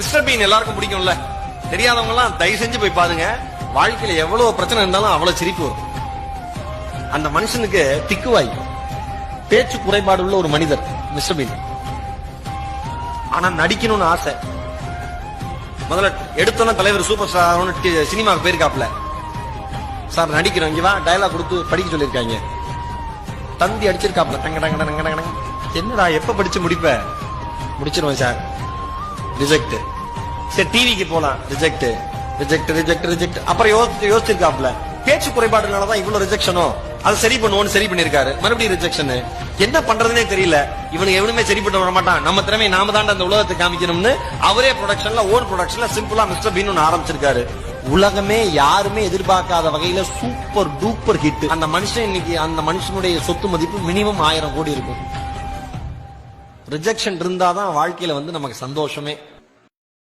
Mister been எல்லாருக்கும் பிடிக்கும்ல. தெரியாதவங்க எல்லாம் தயவு செஞ்சு போய் பாருங்க. வாழ்க்கையில எவ்வளவு பிரச்சனை இருந்தாலும் அவ்வளவு சிரிப்பு வரும். அந்த மனுஷனுக்கு திக்குவாய், பேச்சு குறைபாடு உள்ள ஒரு மனிதர் மிஸ்டர் பீன். ஆனா நடிக்கணும்னு ஆசை. முதல்ல எடுத்தோன்னா தலைவர் சூப்பர் ஸ்டார் சினிமாவுக்கு போயிருக்காப்ல. சார் நடிக்கிறோம், இங்க வா டயலாக் கொடுத்து படிக்க சொல்லிருக்காங்க. தந்தி அடிச்சிருக்காப்ல. டங்க டங்க டங்க டங்க. என்னடா எப்ப படிச்சு முடிப்ப? முடிச்சிருவேன் சார். ரிஜெக்ட். சரி டிவிக்கு போலாம். Reject reject reject reject. அப்புறம் யோசிச்சிருக்காப்ல, பேச்சு குறைபாடுனாலதான் இவ்வளவு ரிஜெக்ஷனோ, அதை சரி பண்ணுவோன்னு சரி பண்ணிருக்காரு. மறுபடியும் ரிஜெக்ஷன். என்ன பண்றதுனே தெரியல. இவனுக்கு எவனுமே சரிப்பட்டு வர மாட்டான், நம்ம திறமை நாம தான் அந்த உலகத்தை காமிக்கணும்னு அவரே ப்ரொடக்ஷன்ல ஓன் ப்ரொடக்ஷன்ல சிம்பிளா மிஸ்டர் பீன் ஒன்னு ஆரம்பிச்சிருக்காரு. உலகமே யாருமே எதிர்பார்க்காத வகையில சூப்பர் டூப்பர் ஹிட். அந்த மனுஷன் இன்னைக்கு அந்த மனுஷனுடைய சொத்து மதிப்பு மினிமம் 1000 கோடி இருக்கும். ரிஜெக்ஷன் இருந்தாதான் வாழ்க்கையில நமக்கு சந்தோஷமே.